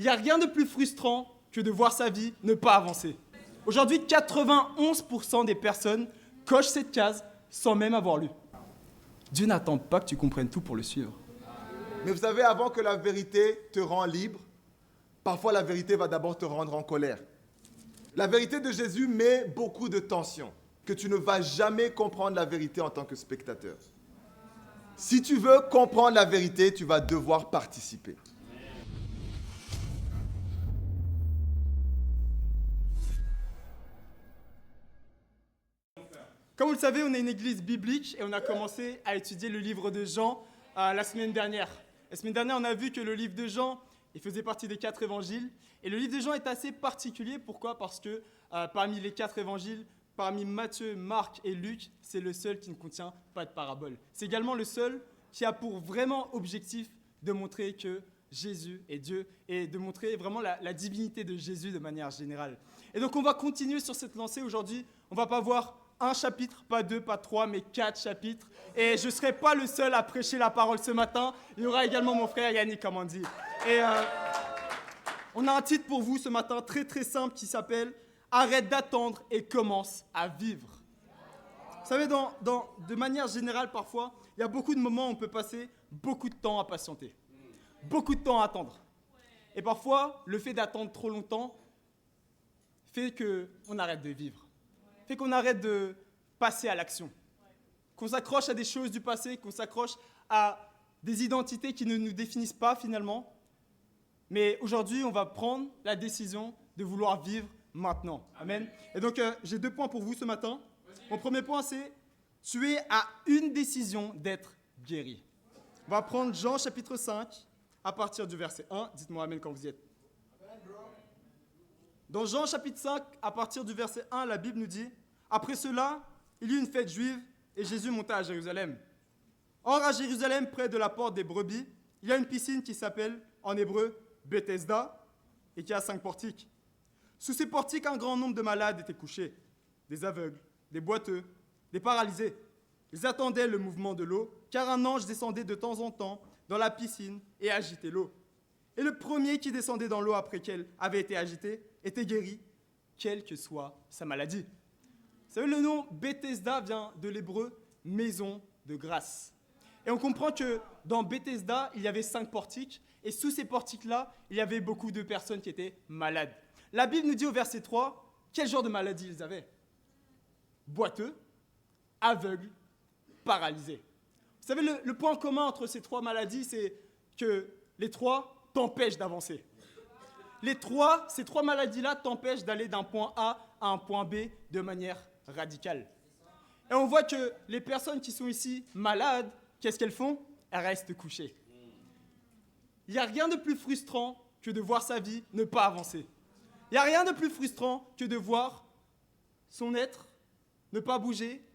Il n'y a rien de plus frustrant que de voir sa vie ne pas avancer. Aujourd'hui, 91% des personnes cochent cette case sans même avoir lu. Dieu n'attend pas que tu comprennes tout pour le suivre. Mais vous savez, avant que la vérité te rende libre, parfois la vérité va d'abord te rendre en colère. La vérité de Jésus met beaucoup de tension, que tu ne vas jamais comprendre la vérité en tant que spectateur. Si tu veux comprendre la vérité, tu vas devoir participer. Comme vous le savez, on est une église biblique et on a commencé à étudier le livre de Jean la semaine dernière. La semaine dernière, on a vu que le livre de Jean, il faisait partie des 4 évangiles. Et le livre de Jean est assez particulier. Pourquoi ? Parce que parmi les 4 évangiles, parmi Matthieu, Marc et Luc, c'est le seul qui ne contient pas de parabole. C'est également le seul qui a pour vraiment objectif de montrer que Jésus est Dieu et de montrer vraiment la divinité de Jésus de manière générale. Et donc on va continuer sur cette lancée aujourd'hui. On ne va pas voir un chapitre, pas 2, pas 3, mais 4 chapitres. Et je ne serai pas le seul à prêcher la parole ce matin. Il y aura également mon frère Yannick, comme on dit. Et on a un titre pour vous ce matin très très simple qui s'appelle « Arrête d'attendre et commence à vivre ». Vous savez, de manière générale, parfois, il y a beaucoup de moments où on peut passer beaucoup de temps à patienter, beaucoup de temps à attendre. Et parfois, le fait d'attendre trop longtemps fait qu'on arrête de vivre, fait qu'on arrête de passer à l'action, qu'on s'accroche à des choses du passé, qu'on s'accroche à des identités qui ne nous définissent pas finalement. Mais aujourd'hui, on va prendre la décision de vouloir vivre maintenant. Amen. Et donc, j'ai 2 points pour vous ce matin. Mon premier point, c'est « Tu es à une décision d'être guéri ». On va prendre Jean chapitre 5, à partir du verset 1. Dites-moi Amen quand vous y êtes. Dans Jean chapitre 5, à partir du verset 1, la Bible nous dit « Après cela, il y eut une fête juive et Jésus monta à Jérusalem. Or, à Jérusalem, près de la porte des brebis, il y a une piscine qui s'appelle, en hébreu, Bethesda, et qui a 5 portiques. Sous ces portiques, un grand nombre de malades étaient couchés, des aveugles, des boiteux, des paralysés. Ils attendaient le mouvement de l'eau, car un ange descendait de temps en temps dans la piscine et agitait l'eau. Et le premier qui descendait dans l'eau après qu'elle avait été agitée était guéri, quelle que soit sa maladie. Vous savez, le nom Bethesda vient de l'hébreu « maison de grâce ». Et on comprend que dans Bethesda, il y avait 5 portiques, et sous ces portiques-là, il y avait beaucoup de personnes qui étaient malades. La Bible nous dit au verset 3, quel genre de maladie ils avaient ? Boiteux, aveugles, paralysés. Vous savez, le point commun entre ces 3 maladies, c'est que les 3 t'empêchent d'avancer. Ces 3 maladies-là t'empêchent d'aller d'un point A à un point B de manière radicale. Et on voit que les personnes qui sont ici malades, qu'est-ce qu'elles font ? Elles restent couchées. Il n'y a rien de plus frustrant que de voir sa vie ne pas avancer. Il n'y a rien de plus frustrant que de voir son être ne pas bouger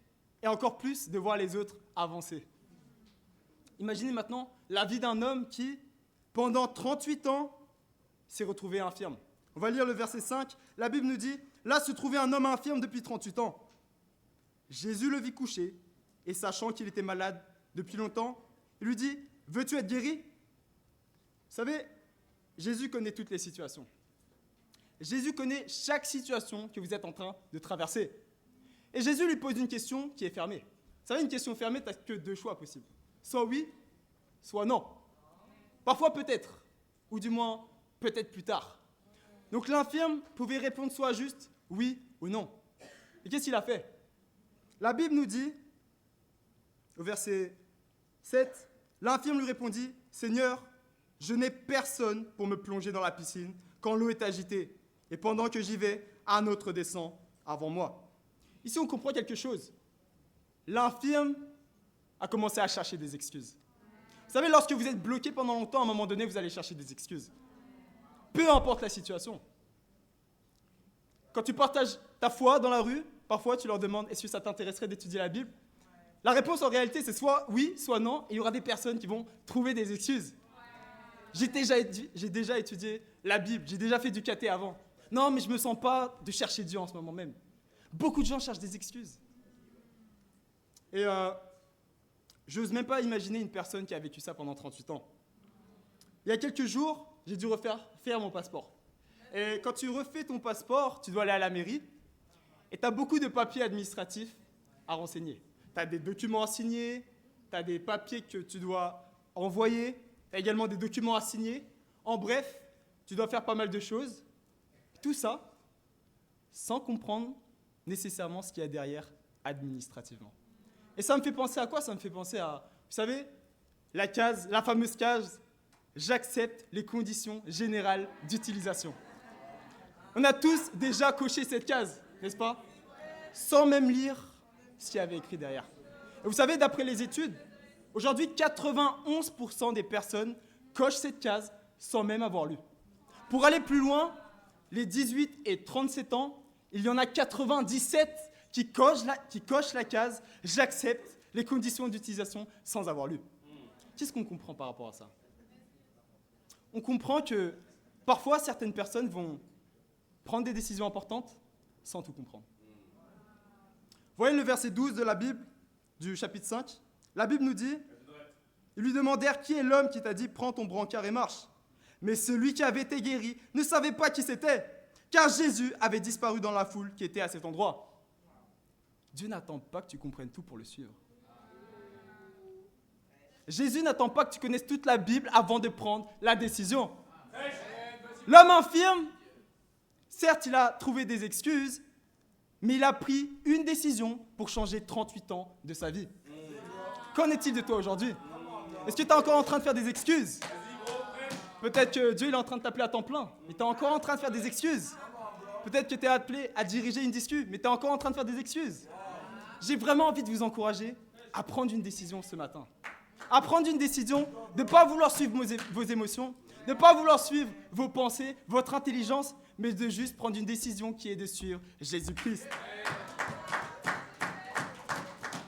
et encore plus de voir les autres avancer. Imaginez maintenant la vie d'un homme qui, pendant 38 ans, s'est retrouvé infirme. On va lire le verset 5. La Bible nous dit « Là se trouvait un homme infirme depuis 38 ans. Jésus le vit couché et sachant qu'il était malade depuis longtemps, il lui dit « Veux-tu être guéri ?» Vous savez, Jésus connaît toutes les situations. Jésus connaît chaque situation que vous êtes en train de traverser. Et Jésus lui pose une question qui est fermée. Vous savez, une question fermée, tu n'as que 2 choix possibles. Soit oui, soit non. Parfois peut-être, ou du moins peut-être plus tard. Donc l'infirme pouvait répondre soit juste oui ou non. Et qu'est-ce qu'il a fait ? La Bible nous dit, au verset 7, l'infirme lui répondit « Seigneur, je n'ai personne pour me plonger dans la piscine quand l'eau est agitée. Et pendant que j'y vais, un autre descend avant moi. » Ici, on comprend quelque chose. L'infirme a commencé à chercher des excuses. Vous savez, lorsque vous êtes bloqué pendant longtemps, à un moment donné, vous allez chercher des excuses. Peu importe la situation. Quand tu partages ta foi dans la rue, parfois tu leur demandes « Est-ce que ça t'intéresserait d'étudier la Bible ?» La réponse en réalité, c'est soit oui, soit non, et il y aura des personnes qui vont trouver des excuses. J'ai déjà étudié la Bible, j'ai déjà fait du caté avant. Non, mais je ne me sens pas de chercher Dieu en ce moment même. Beaucoup de gens cherchent des excuses. Et je n'ose même pas imaginer une personne qui a vécu ça pendant 38 ans. Il y a quelques jours, j'ai dû faire mon passeport. Et quand tu refais ton passeport, tu dois aller à la mairie et tu as beaucoup de papiers administratifs à renseigner. Tu as des documents à signer, tu as des papiers que tu dois envoyer, tu as également des documents à signer. En bref, tu dois faire pas mal de choses. Tout ça sans comprendre nécessairement ce qu'il y a derrière administrativement. Et ça me fait penser à quoi? Ça me fait penser à, vous savez, la fameuse case « J'accepte les conditions générales d'utilisation ». On a tous déjà coché cette case, n'est-ce pas? Sans même lire ce qu'il y avait écrit derrière. Et vous savez, d'après les études, aujourd'hui, 91% des personnes cochent cette case sans même avoir lu. Pour aller plus loin, les 18 et 37 ans, il y en a 97 qui cochent la case « J'accepte les conditions d'utilisation » sans avoir lu. Qu'est-ce qu'on comprend par rapport à ça? On comprend que parfois, certaines personnes vont prendre des décisions importantes sans tout comprendre. Voyez le verset 12 de la Bible, du chapitre 5. La Bible nous dit, ils lui demandèrent, qui est l'homme qui t'a dit, prends ton brancard et marche? Mais celui qui avait été guéri ne savait pas qui c'était, car Jésus avait disparu dans la foule qui était à cet endroit. Dieu n'attend pas que tu comprennes tout pour le suivre. Jésus n'attend pas que tu connaisses toute la Bible avant de prendre la décision. L'homme infirme, certes, il a trouvé des excuses, mais il a pris une décision pour changer 38 ans de sa vie. Qu'en est-il de toi aujourd'hui? Est-ce que tu es encore en train de faire des excuses? Peut-être que Dieu il est en train de t'appeler à temps plein, mais tu es encore en train de faire des excuses. Peut-être que tu es appelé à diriger une discussion, mais tu es encore en train de faire des excuses. J'ai vraiment envie de vous encourager à prendre une décision ce matin. À prendre une décision de ne pas vouloir suivre vos émotions, de ne pas vouloir suivre vos pensées, votre intelligence, mais de juste prendre une décision qui est de suivre Jésus-Christ.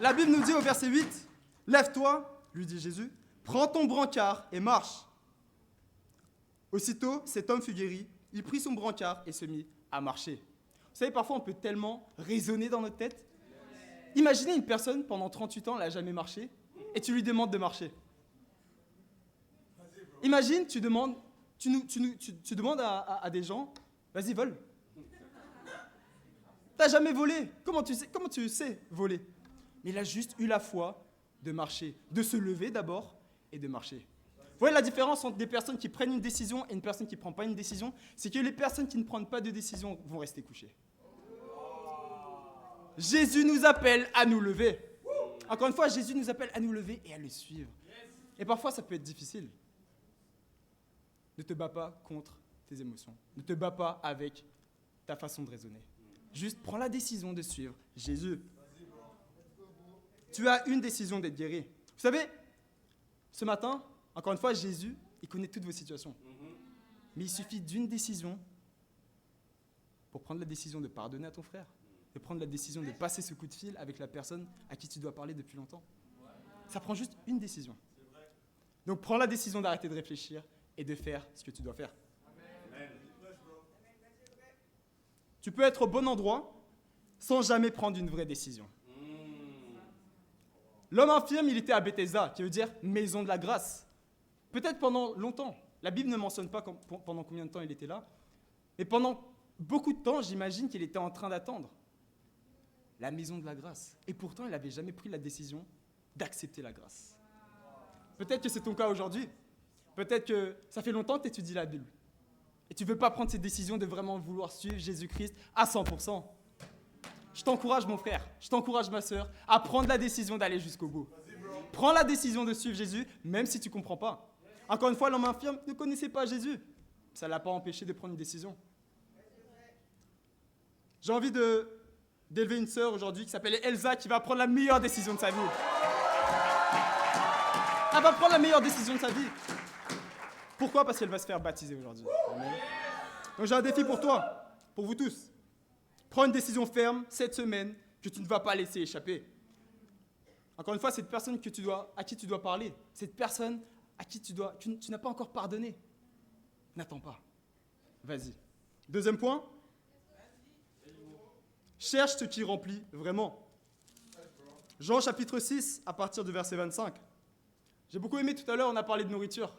La Bible nous dit au verset 8, « Lève-toi, lui dit Jésus, prends ton brancard et marche. » Aussitôt, cet homme fut guéri, il prit son brancard et se mit à marcher. Vous savez, parfois on peut tellement raisonner dans notre tête. Imaginez une personne, pendant 38 ans, elle n'a jamais marché, et tu lui demandes de marcher. Imagine, tu demandes à des gens, vas-y, vole. T'as jamais volé. Comment tu sais voler? Mais il a juste eu la foi de marcher, de se lever d'abord et de marcher. Vous voyez la différence entre des personnes qui prennent une décision et une personne qui ne prend pas une décision? C'est que les personnes qui ne prennent pas de décision vont rester couchées. Jésus nous appelle à nous lever. Encore une fois, Jésus nous appelle à nous lever et à le suivre. Et parfois, ça peut être difficile. Ne te bats pas contre tes émotions. Ne te bats pas avec ta façon de raisonner. Juste prends la décision de suivre Jésus. Tu as une décision d'être guéri. Vous savez, ce matin, encore une fois, Jésus, il connaît toutes vos situations. Mais il suffit d'une décision pour prendre la décision de pardonner à ton frère, de prendre la décision de passer ce coup de fil avec la personne à qui tu dois parler depuis longtemps. Ça prend juste une décision. Donc prends la décision d'arrêter de réfléchir et de faire ce que tu dois faire. Tu peux être au bon endroit sans jamais prendre une vraie décision. L'homme infirme, il était à Bethesda, qui veut dire maison de la grâce. Peut-être pendant longtemps. La Bible ne mentionne pas pendant combien de temps il était là. Mais pendant beaucoup de temps, j'imagine qu'il était en train d'attendre la maison de la grâce. Et pourtant, il n'avait jamais pris la décision d'accepter la grâce. Peut-être que c'est ton cas aujourd'hui. Peut-être que ça fait longtemps que tu étudies la Bible. Et tu ne veux pas prendre cette décision de vraiment vouloir suivre Jésus-Christ à 100%. Je t'encourage, mon frère, je t'encourage, ma sœur, à prendre la décision d'aller jusqu'au bout. Prends la décision de suivre Jésus, même si tu ne comprends pas. Encore une fois, l'homme infirme ne connaissait pas Jésus. Ça ne l'a pas empêché de prendre une décision. J'ai envie d'élever une sœur aujourd'hui qui s'appelle Elsa, qui va prendre la meilleure décision de sa vie. Elle va prendre la meilleure décision de sa vie. Pourquoi? Parce qu'elle va se faire baptiser aujourd'hui. Amen. Donc j'ai un défi pour toi, pour vous tous. Prends une décision ferme cette semaine que tu ne vas pas laisser échapper. Encore une fois, cette personne à qui tu dois parler, cette personne à qui tu n'as pas encore pardonné, n'attends pas. Vas-y. Deuxième point. Cherche ce qui remplit vraiment. Jean chapitre 6, à partir du verset 25. J'ai beaucoup aimé tout à l'heure, on a parlé de nourriture.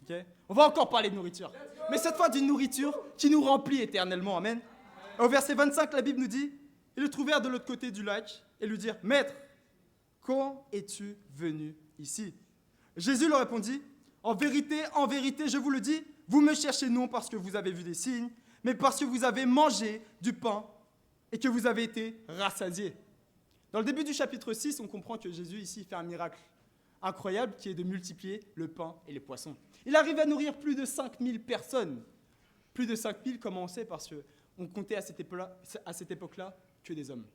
Ok? On va encore parler de nourriture. Mais cette fois d'une nourriture qui nous remplit éternellement. Amen. Au verset 25, la Bible nous dit, ils le trouvèrent de l'autre côté du lac et lui dirent, Maître, quand es-tu venu ici? Jésus leur répondit, en vérité, je vous le dis, vous me cherchez non parce que vous avez vu des signes, mais parce que vous avez mangé du pain et que vous avez été rassasiés. Dans le début du chapitre 6, on comprend que Jésus ici fait un miracle incroyable qui est de multiplier le pain et les poissons. Il arrive à nourrir plus de 5000 personnes. Plus de 5000, comment on sait? Parce qu'on comptait à cette époque-là que des hommes.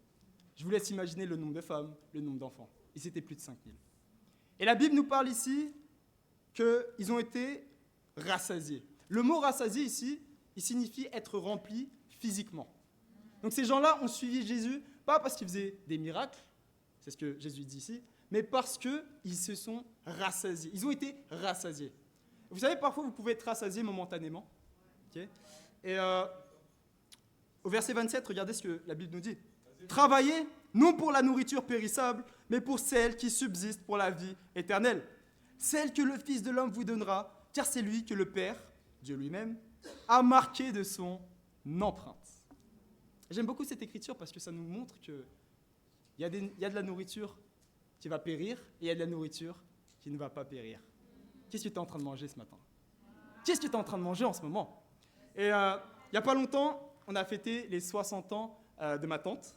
Je vous laisse imaginer le nombre de femmes, le nombre d'enfants. Ils étaient plus de 5000. Et la Bible nous parle ici qu'ils ont été rassasiés. Le mot rassasié ici, il signifie être rempli physiquement. Donc ces gens-là ont suivi Jésus, pas parce qu'ils faisaient des miracles, c'est ce que Jésus dit ici, mais parce qu'ils se sont rassasiés. Ils ont été rassasiés. Vous savez, parfois, vous pouvez être rassasié momentanément. Okay? Et au verset 27, regardez ce que la Bible nous dit. Travaillez, non pour la nourriture périssable, mais pour celle qui subsiste pour la vie éternelle. Celle que le Fils de l'homme vous donnera, car c'est lui que le Père, Dieu lui-même, a marqué de son empreinte. J'aime beaucoup cette écriture parce que ça nous montre qu'il y a de la nourriture qui va périr et il y a de la nourriture qui ne va pas périr. Qu'est-ce que tu es en train de manger ce matin? Qu'est-ce que tu es en train de manger en ce moment? Et il n'y a pas longtemps, on a fêté les 60 ans de ma tante.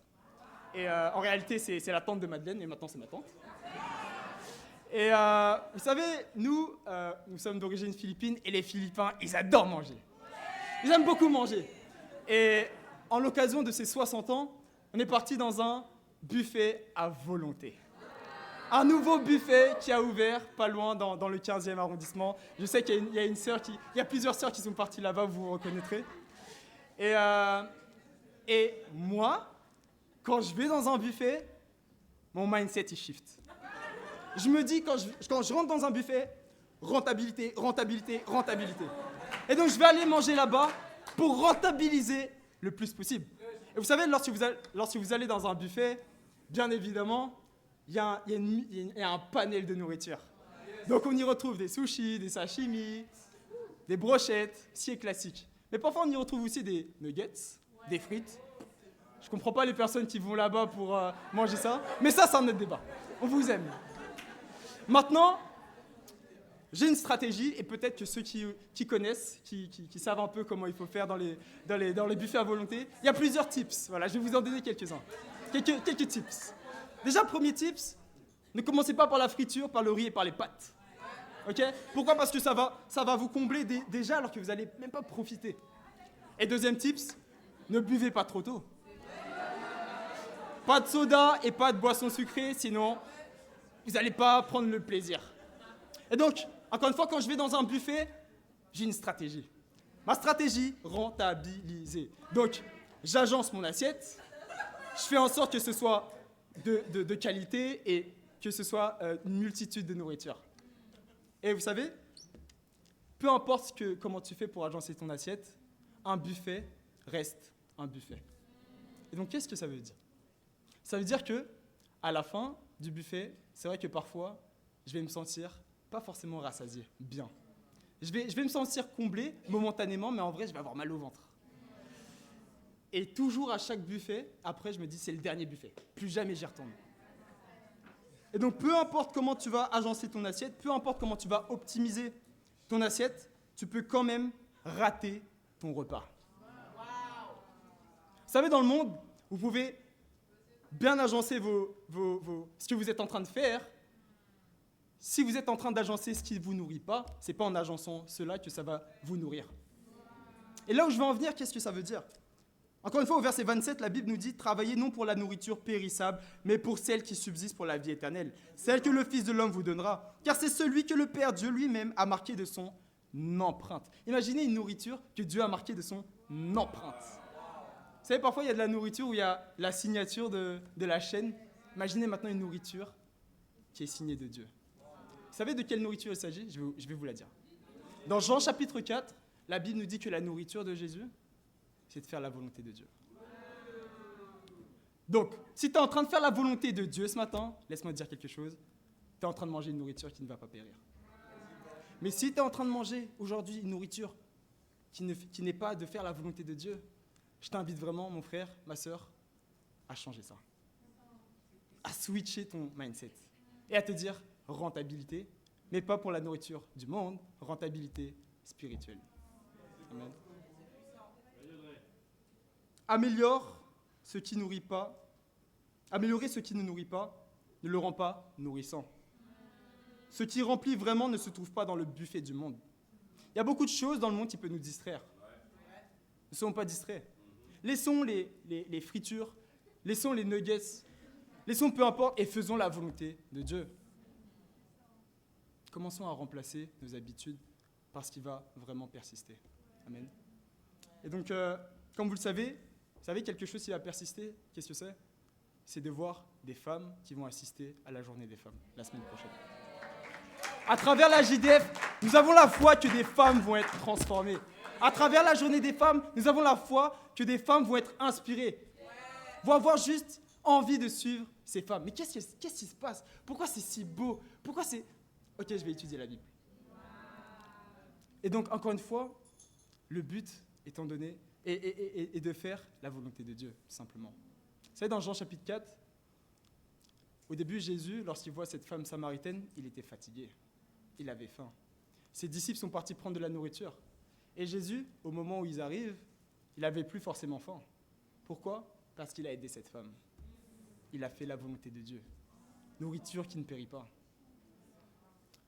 Et en réalité, c'est la tante de Madeleine, mais maintenant c'est ma tante. Et vous savez, nous sommes d'origine philippine et les Philippins, ils adorent manger. Ils aiment beaucoup manger. Et en l'occasion de ces 60 ans, on est parti dans un buffet à volonté. Un nouveau buffet qui a ouvert pas loin dans le 15e arrondissement. Je sais qu'il y a plusieurs sœurs qui sont parties là-bas, vous vous reconnaîtrez. Et moi, quand je vais dans un buffet, mon mindset il shift. Je me dis, quand je rentre dans un buffet, rentabilité, rentabilité, rentabilité. Et donc je vais aller manger là-bas pour rentabiliser le plus possible. Et vous savez, lorsque vous allez dans un buffet, bien évidemment, il y a un panel de nourriture. Donc on y retrouve des sushis, des sashimi, des brochettes, si classique. Mais parfois on y retrouve aussi des nuggets, des frites. Je comprends pas les personnes qui vont là-bas pour manger ça, mais ça c'est un autre débat. On vous aime. Maintenant, j'ai une stratégie, et peut-être que ceux qui connaissent, qui savent un peu comment il faut faire dans les buffets à volonté, il y a plusieurs tips. Voilà, je vais vous en donner quelques-uns. Quelques tips. Déjà, premier tips, ne commencez pas par la friture, par le riz et par les pâtes. Ok? Pourquoi? Parce que ça va vous combler déjà alors que vous n'allez même pas profiter. Et deuxième tips, ne buvez pas trop tôt. Pas de soda et pas de boisson sucrée, sinon vous n'allez pas prendre le plaisir. Et donc, encore une fois, quand je vais dans un buffet, j'ai une stratégie. Ma stratégie, rentabiliser. Donc, j'agence mon assiette, je fais en sorte que ce soit de qualité et que ce soit une multitude de nourriture. Et vous savez, peu importe comment tu fais pour agencer ton assiette, un buffet reste un buffet. Et donc, qu'est-ce que ça veut dire? Ça veut dire que, à la fin du buffet, c'est vrai que parfois, je vais me sentir pas forcément rassasié, bien. Je vais me sentir comblé momentanément, mais en vrai, je vais avoir mal au ventre. Et toujours à chaque buffet, après, je me dis, c'est le dernier buffet. Plus jamais j'y retourne. Et donc, peu importe comment tu vas agencer ton assiette, peu importe comment tu vas optimiser ton assiette, tu peux quand même rater ton repas. Vous savez, dans le monde, vous pouvez bien agencer ce que vous êtes en train de faire. Si vous êtes en train d'agencer ce qui ne vous nourrit pas, ce n'est pas en agençant cela que ça va vous nourrir. Et là où je veux en venir, qu'est-ce que ça veut dire? Encore une fois, au verset 27, la Bible nous dit « Travaillez non pour la nourriture périssable, mais pour celle qui subsiste pour la vie éternelle, celle que le Fils de l'homme vous donnera, car c'est celui que le Père Dieu lui-même a marqué de son empreinte. » Imaginez une nourriture que Dieu a marquée de son empreinte. Vous savez, parfois, il y a de la nourriture où il y a la signature de la chaîne. Imaginez maintenant une nourriture qui est signée de Dieu. Vous savez de quelle nourriture il s'agit? Je vais vous la dire. Dans Jean chapitre 4, la Bible nous dit que la nourriture de Jésus, c'est de faire la volonté de Dieu. Donc, si tu es en train de faire la volonté de Dieu ce matin, laisse-moi te dire quelque chose, tu es en train de manger une nourriture qui ne va pas périr. Mais si tu es en train de manger aujourd'hui une nourriture qui n'est pas de faire la volonté de Dieu, je t'invite vraiment, mon frère, ma sœur, à changer ça. À switcher ton mindset. Et à te dire rentabilité, mais pas pour la nourriture du monde, rentabilité spirituelle. Amen. Améliorer ce qui ne nourrit pas ne le rend pas nourrissant. Ce qui remplit vraiment ne se trouve pas dans le buffet du monde. Il y a beaucoup de choses dans le monde qui peuvent nous distraire. Ne soyons pas distraits. Laissons les fritures, laissons les nuggets, laissons peu importe et faisons la volonté de Dieu. Commençons à remplacer nos habitudes par ce qui va vraiment persister. Amen. Et donc, comme vous le savez quelque chose qui va persister, qu'est-ce que c'est ? C'est de voir des femmes qui vont assister à la journée des femmes, la semaine prochaine. À travers la JDF, nous avons la foi que des femmes vont être transformées. À travers la journée des femmes, nous avons la foi que des femmes vont être inspirées, vont avoir juste envie de suivre ces femmes. Mais qu'est-ce qui se passe ? Pourquoi c'est si beau ? Pourquoi c'est... Ok, je vais étudier la Bible. Et donc, encore une fois, le but étant donné est de faire la volonté de Dieu, tout simplement. Vous savez, dans Jean chapitre 4, au début, Jésus, lorsqu'il voit cette femme samaritaine, il était fatigué. Il avait faim. Ses disciples sont partis prendre de la nourriture. Et Jésus, au moment où ils arrivent, il n'avait plus forcément faim. Pourquoi ? Parce qu'il a aidé cette femme. Il a fait la volonté de Dieu. Nourriture qui ne périt pas.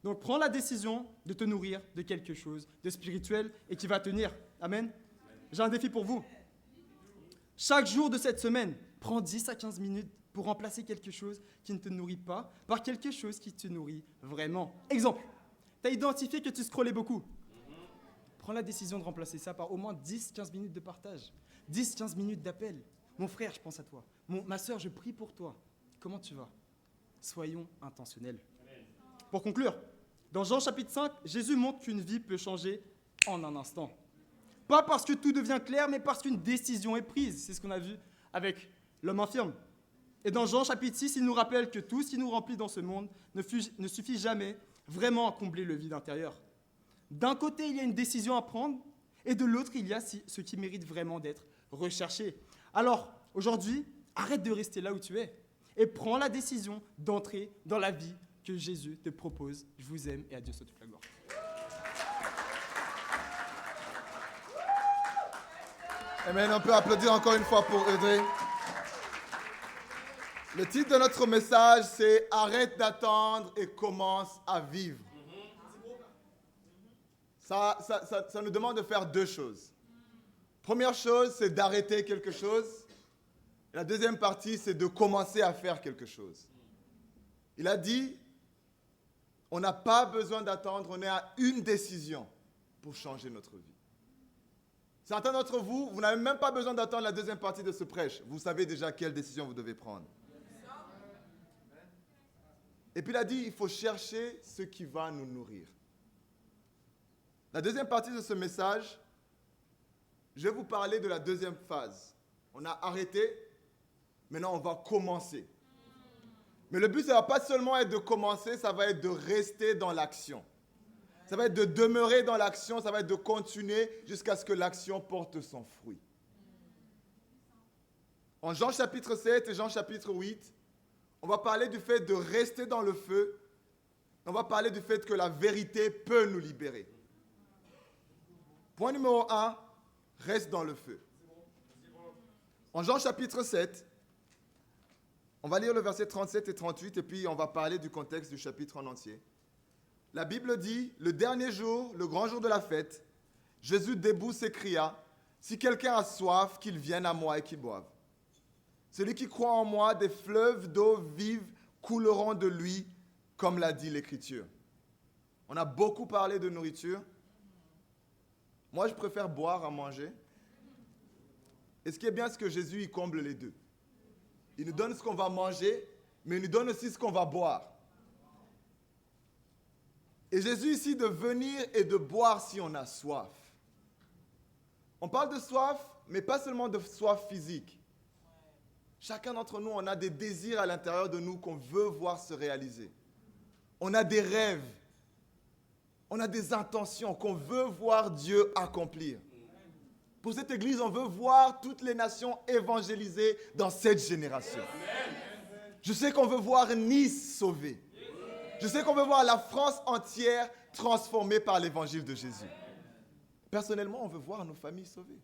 Donc prends la décision de te nourrir de quelque chose de spirituel et qui va tenir. Amen. J'ai un défi pour vous. Chaque jour de cette semaine, prends 10 à 15 minutes pour remplacer quelque chose qui ne te nourrit pas par quelque chose qui te nourrit vraiment. Exemple, tu as identifié que tu scrollais beaucoup. Prends la décision de remplacer ça par au moins 10-15 minutes de partage, 10-15 minutes d'appel. Mon frère, je pense à toi. Ma sœur, je prie pour toi. Comment tu vas ? Soyons intentionnels. Pour conclure, dans Jean chapitre 5, Jésus montre qu'une vie peut changer en un instant. Pas parce que tout devient clair, mais parce qu'une décision est prise. C'est ce qu'on a vu avec l'homme infirme. Et dans Jean chapitre 6, il nous rappelle que tout ce qui nous remplit dans ce monde ne suffit jamais vraiment à combler le vide intérieur. D'un côté, il y a une décision à prendre, et de l'autre, il y a ce qui mérite vraiment d'être recherché. Alors, aujourd'hui, arrête de rester là où tu es, et prends la décision d'entrer dans la vie que Jésus te propose. Je vous aime, et à Dieu soit toute la gloire. Amen, on peut applaudir encore une fois pour Audrey. Le titre de notre message, c'est « Arrête d'attendre et commence à vivre ». Ça nous demande de faire deux choses. Première chose, c'est d'arrêter quelque chose. Et la deuxième partie, c'est de commencer à faire quelque chose. Il a dit, on n'a pas besoin d'attendre, on est à une décision pour changer notre vie. Certains d'entre vous, vous n'avez même pas besoin d'attendre la deuxième partie de ce prêche. Vous savez déjà quelle décision vous devez prendre. Et puis il a dit, il faut chercher ce qui va nous nourrir. La deuxième partie de ce message, je vais vous parler de la deuxième phase. On a arrêté, maintenant on va commencer. Mais le but, ça ne va pas seulement être de commencer, ça va être de rester dans l'action. Ça va être de demeurer dans l'action, ça va être de continuer jusqu'à ce que l'action porte son fruit. En Jean chapitre 7 et Jean chapitre 8, on va parler du fait de rester dans le feu. On va parler du fait que la vérité peut nous libérer. Point numéro 1, reste dans le feu. En Jean chapitre 7, on va lire le verset 37 et 38 et puis on va parler du contexte du chapitre en entier. La Bible dit, le dernier jour, le grand jour de la fête, Jésus debout s'écria, « Si quelqu'un a soif, qu'il vienne à moi et qu'il boive. Celui qui croit en moi, des fleuves d'eau vive couleront de lui, comme l'a dit l'Écriture. » On a beaucoup parlé de nourriture. Moi, je préfère boire à manger. Et ce qui est bien, c'est que Jésus, il comble les deux. Il nous donne ce qu'on va manger, mais il nous donne aussi ce qu'on va boire. Et Jésus ici de venir et de boire si on a soif. On parle de soif, mais pas seulement de soif physique. Chacun d'entre nous, on a des désirs à l'intérieur de nous qu'on veut voir se réaliser. On a des rêves. On a des intentions qu'on veut voir Dieu accomplir. Pour cette église, on veut voir toutes les nations évangélisées dans cette génération. Je sais qu'on veut voir Nice sauvée. Je sais qu'on veut voir la France entière transformée par l'évangile de Jésus. Personnellement, on veut voir nos familles sauvées.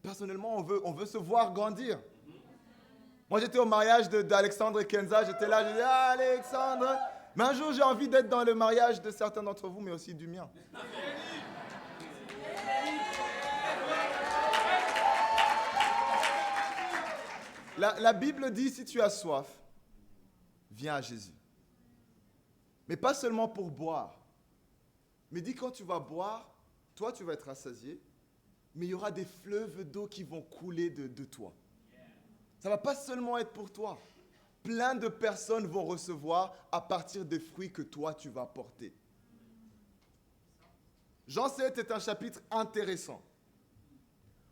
Personnellement, on veut se voir grandir. Moi, j'étais au mariage d'Alexandre et Kenza. J'étais là, je disais, ah, Alexandre. Mais un jour, j'ai envie d'être dans le mariage de certains d'entre vous, mais aussi du mien. La Bible dit, si tu as soif, viens à Jésus. Mais pas seulement pour boire. Mais dit, quand tu vas boire, toi, tu vas être rassasié, mais il y aura des fleuves d'eau qui vont couler de toi. Ça ne va pas seulement être pour toi. Plein de personnes vont recevoir à partir des fruits que toi, tu vas porter. Jean 7 est un chapitre intéressant.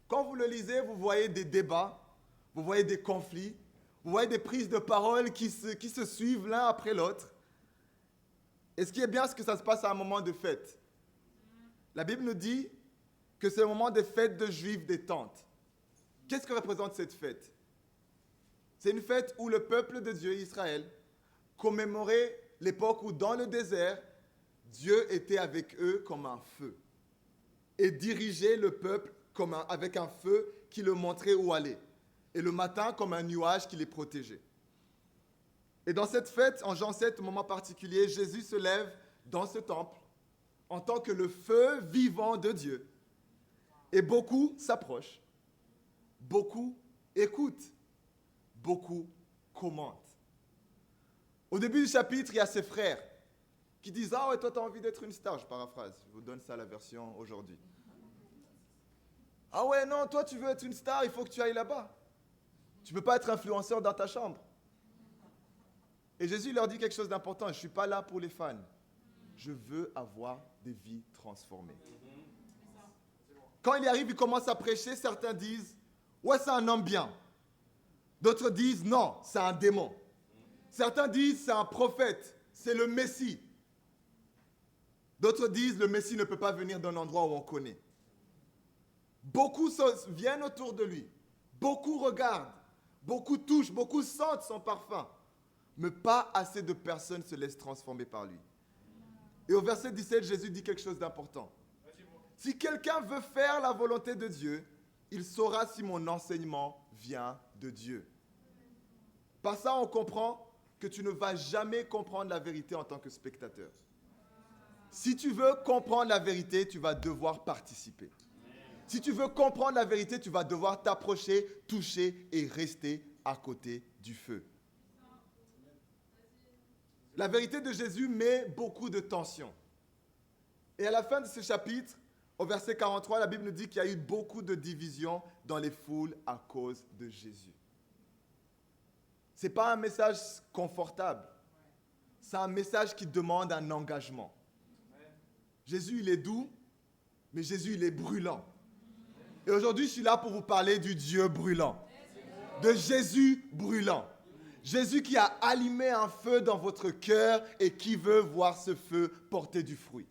Quand vous le lisez, vous voyez des débats, vous voyez des conflits, vous voyez des prises de parole qui se suivent l'un après l'autre. Et ce qui est bien, c'est que ça se passe à un moment de fête. La Bible nous dit que c'est le moment des fêtes de Juifs des tentes. Qu'est-ce que représente cette fête? C'est une fête où le peuple de Dieu, Israël, commémorait l'époque où dans le désert, Dieu était avec eux comme un feu et dirigeait le peuple avec un feu qui le montrait où aller. Et le matin, comme un nuage qui les protégeait. Et dans cette fête, en Jean 7, au moment particulier, Jésus se lève dans ce temple en tant que le feu vivant de Dieu. Et beaucoup s'approchent, beaucoup écoutent, beaucoup commentent. Au début du chapitre, il y a ses frères qui disent « Ah ouais, toi, tu as envie d'être une star », je paraphrase, je vous donne ça la version aujourd'hui. « Ah ouais, non, toi, tu veux être une star, il faut que tu ailles là-bas. Tu ne peux pas être influenceur dans ta chambre. » Et Jésus leur dit quelque chose d'important, « Je ne suis pas là pour les fans. Je veux avoir des vies transformées. » Quand il y arrive, il commence à prêcher, certains disent « Ouais, c'est un homme bien. » D'autres disent « Non, c'est un démon. » Certains disent « C'est un prophète, c'est le Messie. » D'autres disent « Le Messie ne peut pas venir d'un endroit où on connaît. » Beaucoup viennent autour de lui, beaucoup regardent, beaucoup touchent, beaucoup sentent son parfum, mais pas assez de personnes se laissent transformer par lui. Et au verset 17, Jésus dit quelque chose d'important. Si quelqu'un veut faire la volonté de Dieu, il saura si mon enseignement vient de Dieu. Par ça, on comprend que tu ne vas jamais comprendre la vérité en tant que spectateur. Si tu veux comprendre la vérité, tu vas devoir participer. Si tu veux comprendre la vérité, tu vas devoir t'approcher, toucher et rester à côté du feu. La vérité de Jésus met beaucoup de tension. Et à la fin de ce chapitre, au verset 43, la Bible nous dit qu'il y a eu beaucoup de divisions dans les foules à cause de Jésus. Ce n'est pas un message confortable. C'est un message qui demande un engagement. Jésus, il est doux, mais Jésus, il est brûlant. Et aujourd'hui, je suis là pour vous parler du Dieu brûlant. De Jésus brûlant. Jésus qui a allumé un feu dans votre cœur et qui veut voir ce feu porter du fruit.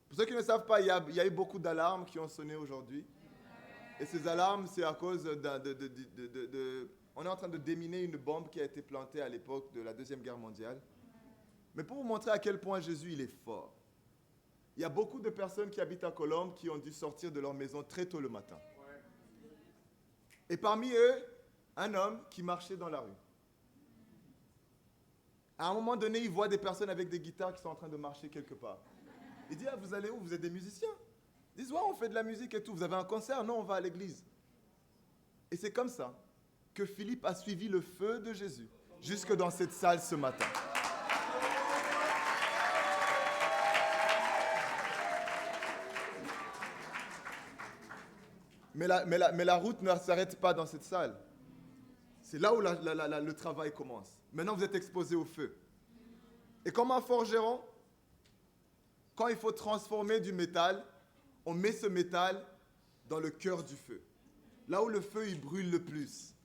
Pour ceux qui ne savent pas, il y a eu beaucoup d'alarmes qui ont sonné aujourd'hui. Et ces alarmes, c'est à cause on est en train de déminer une bombe qui a été plantée à l'époque de la Deuxième Guerre mondiale. Mais pour vous montrer à quel point Jésus, il est fort. Il y a beaucoup de personnes qui habitent à Colombes qui ont dû sortir de leur maison très tôt le matin. Et parmi eux, un homme qui marchait dans la rue. À un moment donné, il voit des personnes avec des guitares qui sont en train de marcher quelque part. Il dit, ah, vous allez où? Vous êtes des musiciens? Ils disent, ouais, on fait de la musique et tout. Vous avez un concert? Non, on va à l'église. Et c'est comme ça que Philippe a suivi le feu de Jésus jusque dans cette salle ce matin. Mais la route ne s'arrête pas dans cette salle. C'est là où le travail commence. Maintenant, vous êtes exposé au feu. Et comme un forgeron, quand il faut transformer du métal, on met ce métal dans le cœur du feu. Là où le feu, il brûle le plus.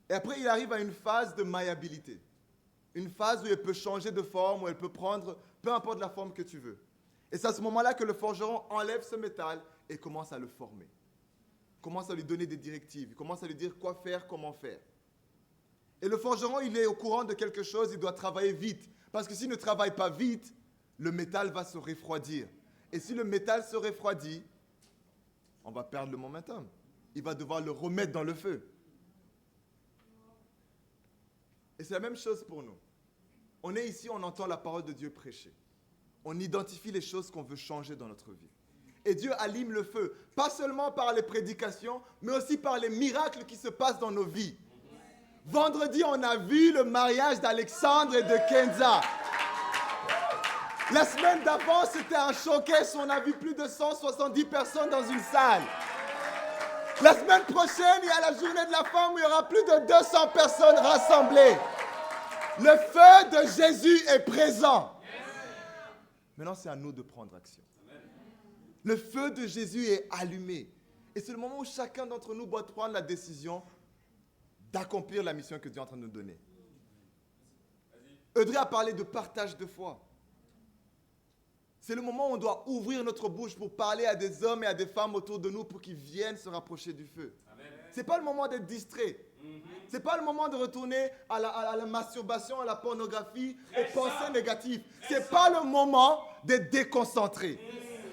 Et après, il arrive à une phase de malléabilité. Une phase où elle peut changer de forme, où elle peut prendre peu importe la forme que tu veux. Et c'est à ce moment-là que le forgeron enlève ce métal et commence à le former. Commence à lui donner des directives, commence à lui dire quoi faire, comment faire. Et le forgeron, il est au courant de quelque chose, il doit travailler vite. Parce que s'il ne travaille pas vite, le métal va se refroidir. Et si le métal se refroidit, on va perdre le momentum. Il va devoir le remettre dans le feu. Et c'est la même chose pour nous. On est ici, on entend la parole de Dieu prêcher. On identifie les choses qu'on veut changer dans notre vie. Et Dieu allume le feu, pas seulement par les prédications, mais aussi par les miracles qui se passent dans nos vies. Vendredi, on a vu le mariage d'Alexandre et de Kenza. La semaine d'avant, c'était un showcase où on a vu plus de 170 personnes dans une salle. La semaine prochaine, il y a la journée de la femme où il y aura plus de 200 personnes rassemblées. Le feu de Jésus est présent. Maintenant, c'est à nous de prendre action. Le feu de Jésus est allumé. Et c'est le moment où chacun d'entre nous doit prendre la décision d'accomplir la mission que Dieu est en train de nous donner. Audrey a parlé de partage de foi. C'est le moment où on doit ouvrir notre bouche pour parler à des hommes et à des femmes autour de nous pour qu'ils viennent se rapprocher du feu. Ce n'est pas le moment d'être distrait. Ce n'est pas le moment de retourner à la masturbation, à la pornographie, aux pensées négatives. Ce n'est pas le moment d'être déconcentré.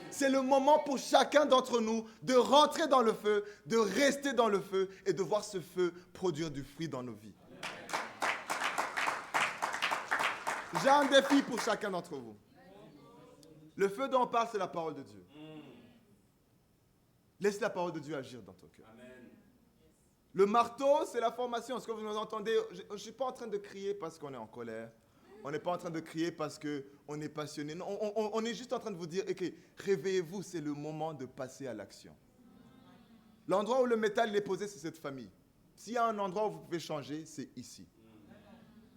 C'est le moment pour chacun d'entre nous de rentrer dans le feu, de rester dans le feu et de voir ce feu produire du fruit dans nos vies. J'ai un défi pour chacun d'entre vous. Le feu dont on parle, c'est la parole de Dieu. Laisse la parole de Dieu agir dans ton cœur. Le marteau, c'est la formation. Est-ce que vous nous entendez? Je ne suis pas en train de crier parce qu'on est en colère. On n'est pas en train de crier parce qu'on est passionné. Non, on est juste en train de vous dire, ok, réveillez-vous, c'est le moment de passer à l'action. L'endroit où le métal est posé, c'est cette famille. S'il y a un endroit où vous pouvez changer, c'est ici.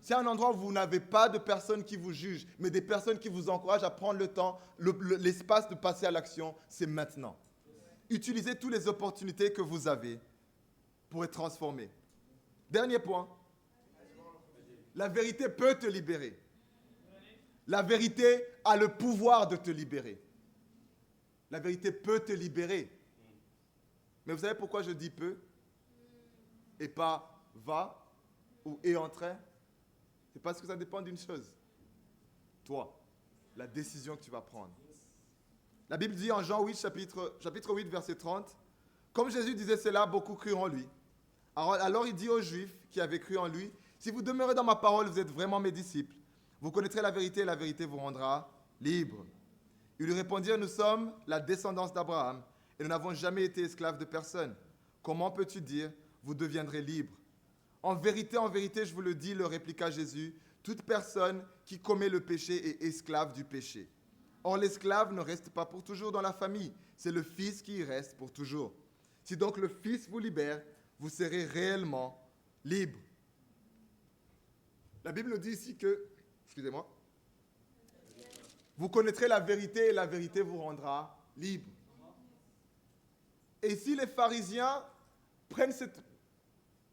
S'il y a un endroit où vous n'avez pas de personnes qui vous jugent, mais des personnes qui vous encouragent à prendre le temps, l'espace de passer à l'action, c'est maintenant. Utilisez toutes les opportunités que vous avez pour être transformé. Dernier point. La vérité peut te libérer. La vérité a le pouvoir de te libérer. La vérité peut te libérer. Mais vous savez pourquoi je dis peut et pas va ou est en train? C'est parce que ça dépend d'une chose. Toi, la décision que tu vas prendre. La Bible dit en Jean 8, chapitre 8, verset 30, « Comme Jésus disait cela, beaucoup crurent en lui. Alors il dit aux Juifs qui avaient cru en lui, « Si vous demeurez dans ma parole, vous êtes vraiment mes disciples. Vous connaîtrez la vérité et la vérité vous rendra libres. » Ils lui répondirent, « Nous sommes la descendance d'Abraham et nous n'avons jamais été esclaves de personne. Comment peux-tu dire, vous deviendrez libres? En vérité, je vous le dis, leur répliqua Jésus, toute personne qui commet le péché est esclave du péché. Or, l'esclave ne reste pas pour toujours dans la famille, c'est le Fils qui y reste pour toujours. Si donc le Fils vous libère, vous serez réellement libre. » La Bible nous dit ici que, excusez-moi, vous connaîtrez la vérité et la vérité vous rendra libre. Et si les pharisiens prennent cette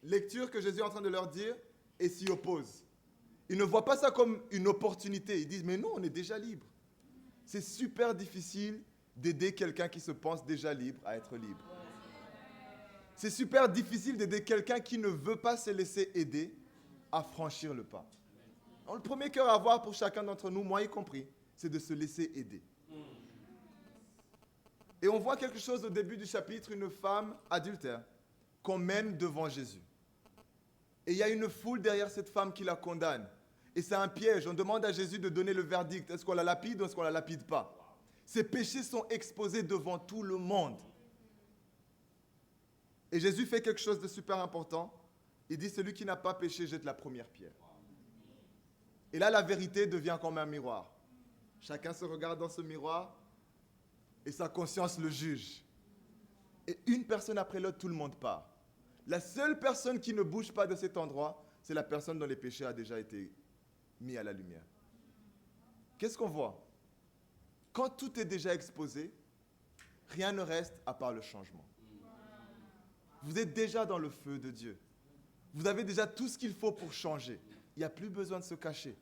lecture que Jésus est en train de leur dire et s'y opposent, ils ne voient pas ça comme une opportunité. Ils disent, mais non, on est déjà libre. C'est super difficile d'aider quelqu'un qui se pense déjà libre à être libre. C'est super difficile d'aider quelqu'un qui ne veut pas se laisser aider à franchir le pas. Donc, le premier cœur à avoir pour chacun d'entre nous, moi y compris, c'est de se laisser aider. Et on voit quelque chose au début du chapitre, une femme adultère qu'on mène devant Jésus. Et il y a une foule derrière cette femme qui la condamne. Et c'est un piège. On demande à Jésus de donner le verdict. Est-ce qu'on la lapide ou est-ce qu'on ne la lapide pas? Ses péchés sont exposés devant tout le monde. Et Jésus fait quelque chose de super important. Il dit, celui qui n'a pas péché jette la première pierre. Et là, la vérité devient comme un miroir. Chacun se regarde dans ce miroir et sa conscience le juge. Et une personne après l'autre, tout le monde part. La seule personne qui ne bouge pas de cet endroit, c'est la personne dont les péchés ont déjà été mis à la lumière. Qu'est-ce qu'on voit? Quand tout est déjà exposé, rien ne reste à part le changement. Vous êtes déjà dans le feu de Dieu. Vous avez déjà tout ce qu'il faut pour changer. il n'y a plus besoin de se cacher.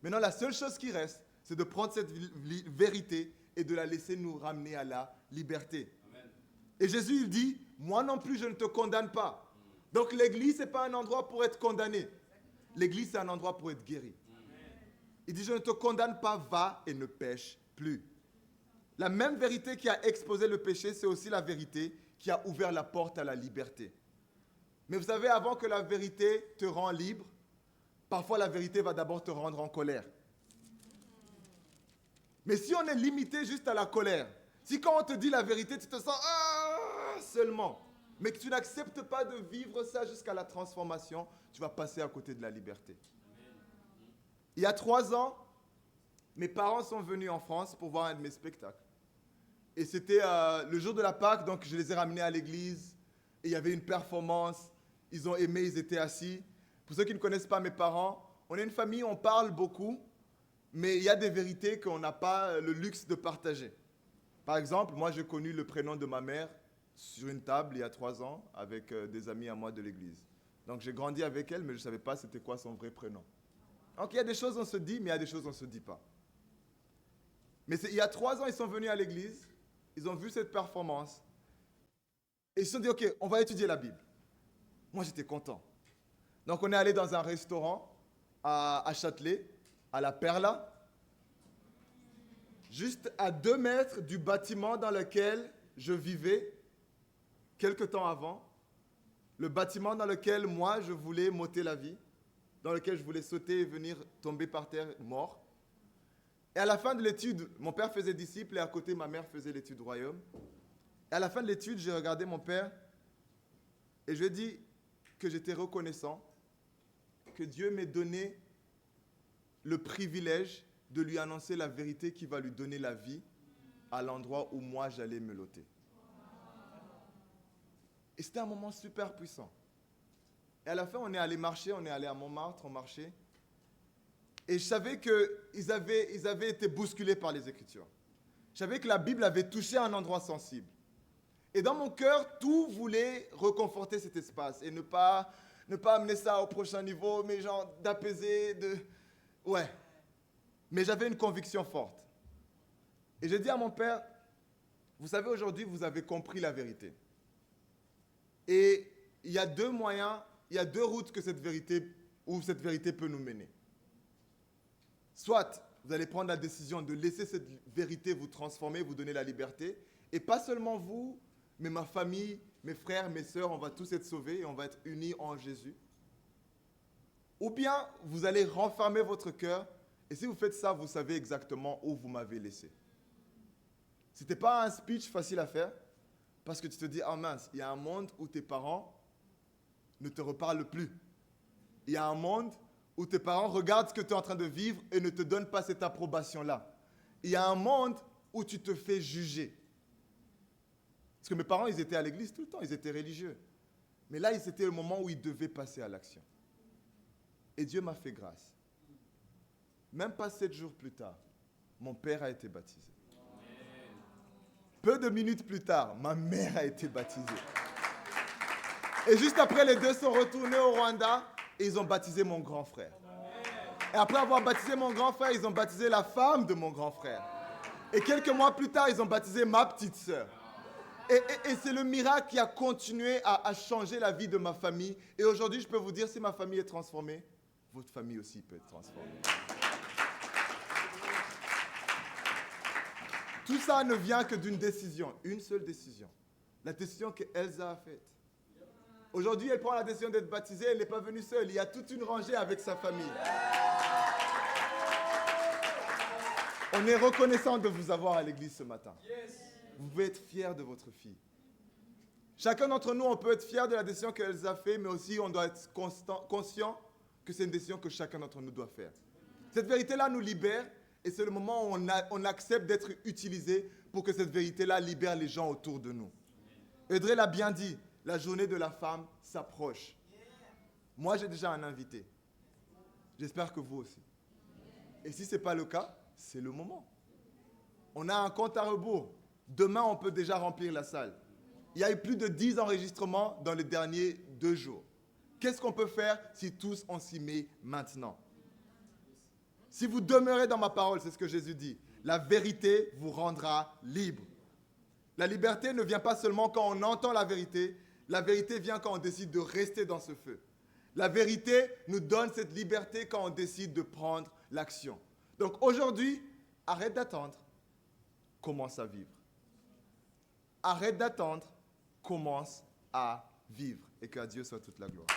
Maintenant, la seule chose qui reste, c'est de prendre cette vérité et de la laisser nous ramener à la liberté. Amen. Et Jésus, il dit, moi non plus, je ne te condamne pas. Donc l'église, ce n'est pas un endroit pour être condamné. L'église, c'est un endroit pour être guéri. Amen. Il dit, je ne te condamne pas, va et ne pêche plus. La même vérité qui a exposé le péché, c'est aussi la vérité qui a ouvert la porte à la liberté. Mais vous savez, avant que la vérité te rende libre, parfois la vérité va d'abord te rendre en colère. Mais si on est limité juste à la colère, si quand on te dit la vérité, tu te sens seulement, mais que tu n'acceptes pas de vivre ça jusqu'à la transformation, tu vas passer à côté de la liberté. Il y a 3 ans, mes parents sont venus en France pour voir un de mes spectacles. Et c'était le jour de la Pâque, donc je les ai ramenés à l'église. Et il y avait une performance. Ils ont aimé, ils étaient assis. Pour ceux qui ne connaissent pas mes parents, on est une famille, on parle beaucoup, mais il y a des vérités qu'on n'a pas le luxe de partager. Par exemple, moi j'ai connu le prénom de ma mère sur une table il y a 3 ans avec des amis à moi de l'église. Donc j'ai grandi avec elle, mais je ne savais pas c'était quoi son vrai prénom. Donc il y a des choses on se dit, mais il y a des choses on ne se dit pas. Mais il y a 3 ans, ils sont venus à l'église, ils ont vu cette performance, et ils se sont dit, ok, on va étudier la Bible. Moi j'étais content. Donc on est allé dans un restaurant à Châtelet, à la Perla, juste à 2 mètres du bâtiment dans lequel je vivais quelque temps avant, le bâtiment dans lequel moi je voulais m'ôter la vie, dans lequel je voulais sauter et venir tomber par terre mort. Et à la fin de l'étude, mon père faisait disciple et à côté ma mère faisait l'étude royaume. Et à la fin de l'étude, j'ai regardé mon père et je lui ai dit que j'étais reconnaissant que Dieu m'ait donné le privilège de lui annoncer la vérité qui va lui donner la vie à l'endroit où moi j'allais me loter. Et c'était un moment super puissant. Et à la fin, on est allé marcher, on est allé à Montmartre, on marchait. Et je savais qu'ils avaient été bousculés par les Écritures. Je savais que la Bible avait touché un endroit sensible. Et dans mon cœur, tout voulait reconforter cet espace et ne pas amener ça au prochain niveau, mais genre d'apaiser, Ouais. Mais j'avais une conviction forte. Et j'ai dit à mon père, vous savez, aujourd'hui, vous avez compris la vérité. Et il y a 2 moyens, il y a 2 routes où cette vérité peut nous mener. Soit vous allez prendre la décision de laisser cette vérité vous transformer, vous donner la liberté. Et pas seulement vous, mais ma famille, mes frères, mes sœurs, on va tous être sauvés et on va être unis en Jésus. Ou bien vous allez renfermer votre cœur. Et si vous faites ça, vous savez exactement où vous m'avez laissé. Ce n'était pas un speech facile à faire. Parce que tu te dis, ah mince, il y a un monde où tes parents ne te reparlent plus. Il y a un monde où tes parents regardent ce que tu es en train de vivre et ne te donnent pas cette approbation-là. Il y a un monde où tu te fais juger. Parce que mes parents, ils étaient à l'église tout le temps, ils étaient religieux. Mais là, c'était le moment où ils devaient passer à l'action. Et Dieu m'a fait grâce. Même pas 7 jours plus tard, mon père a été baptisé. Peu de minutes plus tard, ma mère a été baptisée. Et juste après, les 2 sont retournés au Rwanda et ils ont baptisé mon grand frère. Et après avoir baptisé mon grand frère, ils ont baptisé la femme de mon grand frère. Et quelques mois plus tard, ils ont baptisé ma petite sœur. Et c'est le miracle qui a continué à changer la vie de ma famille. Et aujourd'hui, je peux vous dire, si ma famille est transformée, votre famille aussi peut être transformée. Tout ça ne vient que d'une décision, une seule décision. La décision qu'Elsa a faite. Aujourd'hui, elle prend la décision d'être baptisée, elle n'est pas venue seule. Il y a toute une rangée avec sa famille. On est reconnaissant de vous avoir à l'église ce matin. Vous pouvez être fiers de votre fille. Chacun d'entre nous, on peut être fier de la décision qu'Elsa a faite, mais aussi on doit être conscient que c'est une décision que chacun d'entre nous doit faire. Cette vérité-là nous libère. Et c'est le moment où on accepte d'être utilisé pour que cette vérité-là libère les gens autour de nous. Audrey l'a bien dit, la journée de la femme s'approche. Moi, j'ai déjà un invité. J'espère que vous aussi. Et si ce n'est pas le cas, c'est le moment. On a un compte à rebours. Demain, on peut déjà remplir la salle. Il y a eu plus de 10 enregistrements dans les derniers 2 jours. Qu'est-ce qu'on peut faire si tous on s'y met maintenant? Si vous demeurez dans ma parole, c'est ce que Jésus dit, la vérité vous rendra libre. La liberté ne vient pas seulement quand on entend la vérité vient quand on décide de rester dans ce feu. La vérité nous donne cette liberté quand on décide de prendre l'action. Donc aujourd'hui, arrête d'attendre, commence à vivre. Arrête d'attendre, commence à vivre. Et qu'à Dieu soit toute la gloire.